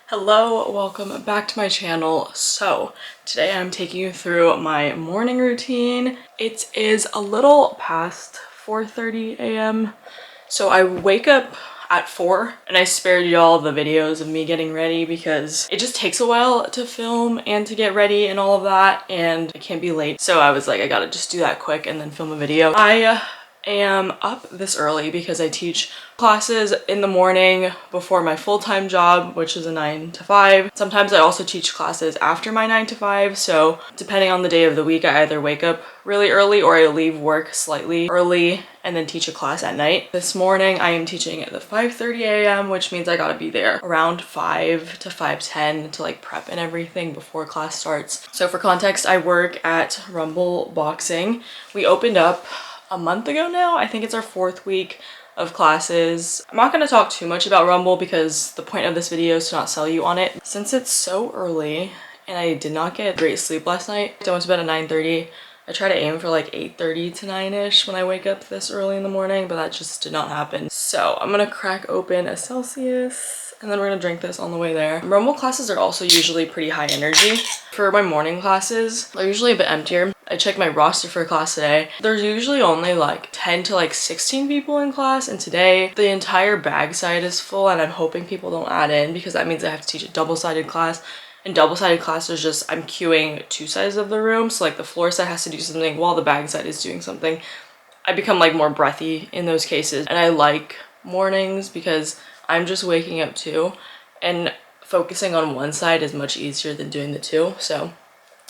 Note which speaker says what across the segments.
Speaker 1: Hello, welcome back to my channel. So today I'm taking you through my morning routine. It is a little past 4:30 a.m. So I wake up at 4 and I spared y'all the videos of me getting ready because it just takes a while to film and to get ready and all of that, and I can't be late. So I was like, I gotta just do that quick and then film a video. I am up this early because I teach classes in the morning before my full-time job, which is a 9 to 5. Sometimes I also teach classes after my 9 to 5, so depending on the day of the week, I either wake up really early or I leave work slightly early and then teach a class at night. This morning I am teaching at the 5:30 a.m., which means I gotta be there around 5 to 5:10 to like prep and everything before class starts. So for context, I work at Rumble Boxing. We opened up a month ago now. I think it's our 4th week of classes. I'm not going to talk too much about Rumble because the point of this video is to not sell you on it. Since it's so early and I did not get great sleep last night, I went to bed at 9:30. I try to aim for like 8:30 to 9ish when I wake up this early in the morning, but that just did not happen. So I'm gonna crack open a Celsius and then we're gonna drink this on the way there. Rumble classes are also usually pretty high energy. For my morning classes, they're usually a bit emptier. I checked my roster for class today. There's usually only like 10 to like 16 people in class, and today the entire bag side is full, and I'm hoping people don't add in because that means I have to teach a double-sided class. And double-sided class is just, I'm queuing 2 sides of the room, so like the floor side has to do something while the bag side is doing something. I become like more breathy in those cases, and I like mornings because I'm just waking up too, and focusing on one side is much easier than doing the two. So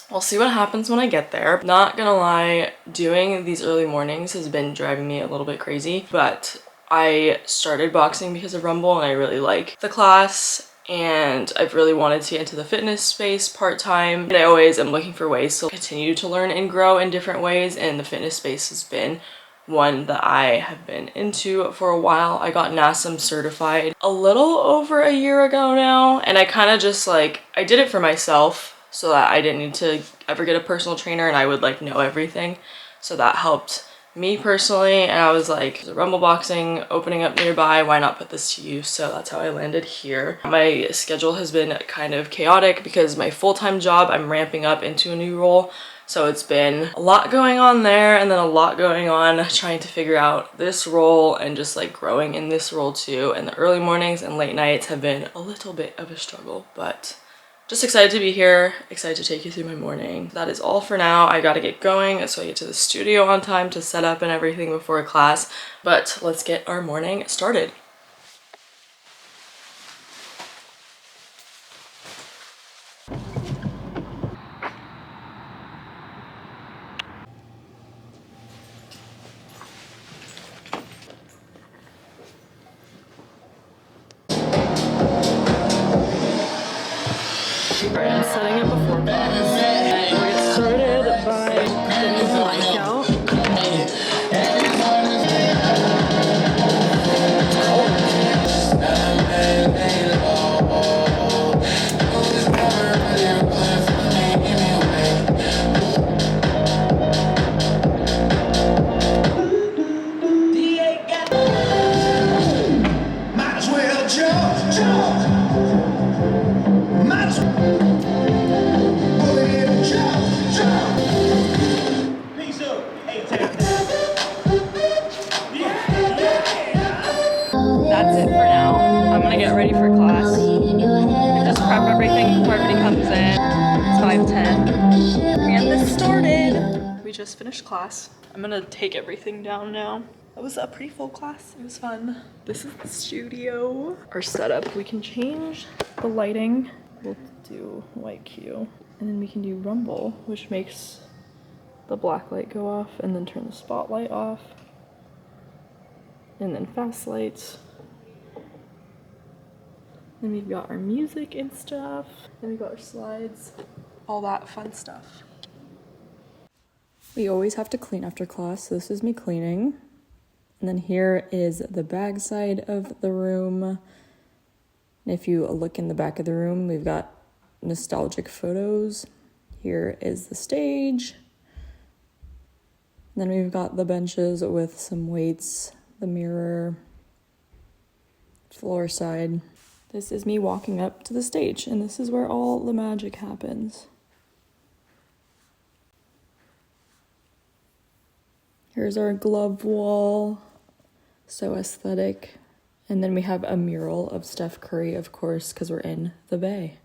Speaker 1: we'll see what happens when I get there. Not gonna lie, doing these early mornings has been driving me a little bit crazy, but I started boxing because of Rumble and I really like the class, and I've really wanted to get into the fitness space part-time, and I always am looking for ways to continue to learn and grow in different ways, and the fitness space has been one that I have been into for a while. I got NASM certified a little over a year ago now, and I kind of just like, I did it for myself so that I didn't need to ever get a personal trainer and I would like know everything. So that helped me personally, and I was like, there's a Rumble Boxing opening up nearby, why not put this to use? So that's how I landed here. My schedule has been kind of chaotic because my full-time job, I'm ramping up into a new role. So it's been a lot going on there, and then a lot going on trying to figure out this role and just like growing in this role too. And the early mornings and late nights have been a little bit of a struggle, but just excited to be here, excited to take you through my morning. That is all for now. I gotta get going so I get to the studio on time to set up and everything before class, but let's get our morning started. Alright, I'm setting up before class. We'll get started by getting the mic out. That's it for now. I'm gonna get ready for class. Just prep everything before everybody comes in. It's 5:10. And this started. We just finished class. I'm gonna take everything down now. That was a pretty full class. It was fun. This is the studio. Our setup, we can change the lighting. We'll do white Q. And then we can do Rumble, which makes the black light go off and then turn the spotlight off. And then fast lights. Then we've got our music and stuff. Then we've got our slides, all that fun stuff. We always have to clean after class, so this is me cleaning. And then here is the bag side of the room. And if you look in the back of the room, we've got nostalgic photos. Here is the stage. And then we've got the benches with some weights, the mirror, floor side. This is me walking up to the stage, and this is where all the magic happens. Here's our glove wall. So aesthetic. And then we have a mural of Steph Curry, of course, because we're in the Bay.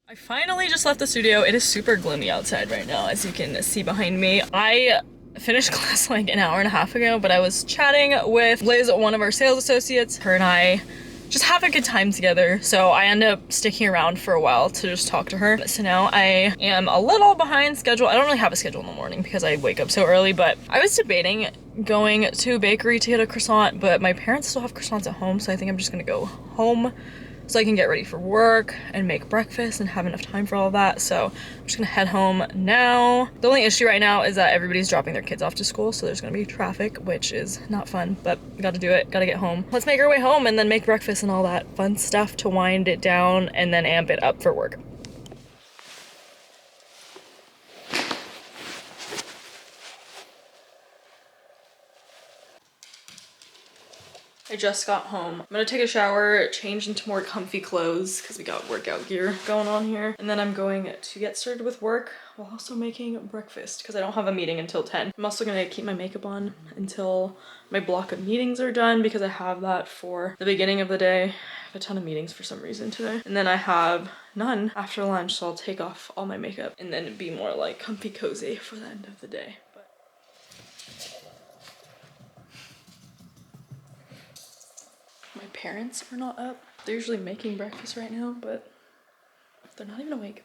Speaker 1: I finally just left the studio. It is super gloomy outside right now, as you can see behind me. I finished class like an hour and a half ago, but I was chatting with Liz, one of our sales associates. Her and I just have a good time together, so I end up sticking around for a while to just talk to her. So now I am a little behind schedule. I don't really have a schedule in the morning because I wake up so early, but I was debating going to a bakery to get a croissant, but my parents still have croissants at home, so I think I'm just gonna go home so I can get ready for work and make breakfast and have enough time for all of that. So I'm just gonna head home now. The only issue right now is that everybody's dropping their kids off to school, so there's gonna be traffic, which is not fun, but gotta do it, gotta get home. Let's make our way home and then make breakfast and all that fun stuff to wind it down and then amp it up for work. I just got home. I'm gonna take a shower, change into more comfy clothes because we got workout gear going on here. And then I'm going to get started with work while also making breakfast because I don't have a meeting until 10. I'm also gonna keep my makeup on until my block of meetings are done because I have that for the beginning of the day. I have a ton of meetings for some reason today. And then I have none after lunch, so I'll take off all my makeup and then be more like comfy cozy for the end of the day. My parents are not up. They're usually making breakfast right now, but they're not even awake.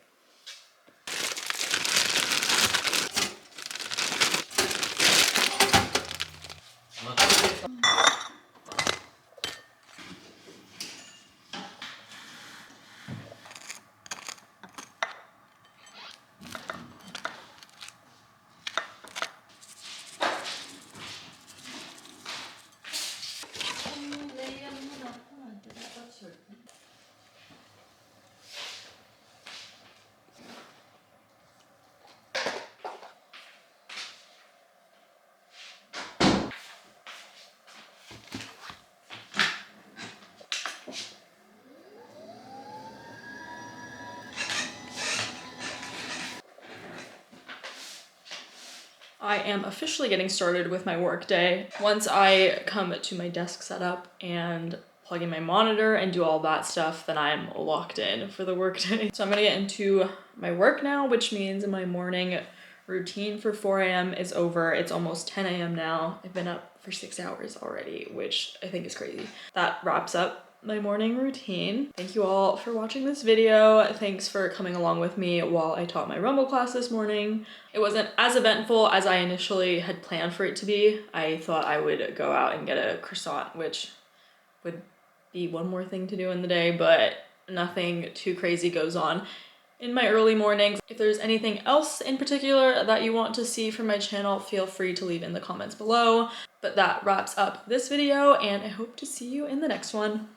Speaker 1: I am officially getting started with my workday. Once I come to my desk setup and plug in my monitor and do all that stuff, then I'm locked in for the workday. So I'm gonna get into my work now, which means my morning routine for 4 a.m. is over. It's almost 10 a.m. now. I've been up for 6 hours already, which I think is crazy. That wraps up my morning routine. Thank you all for watching this video. Thanks for coming along with me while I taught my Rumble class this morning. It wasn't as eventful as I initially had planned for it to be. I thought I would go out and get a croissant, which would be one more thing to do in the day, but nothing too crazy goes on in my early mornings. If there's anything else in particular that you want to see from my channel, feel free to leave in the comments below. But that wraps up this video, and I hope to see you in the next one.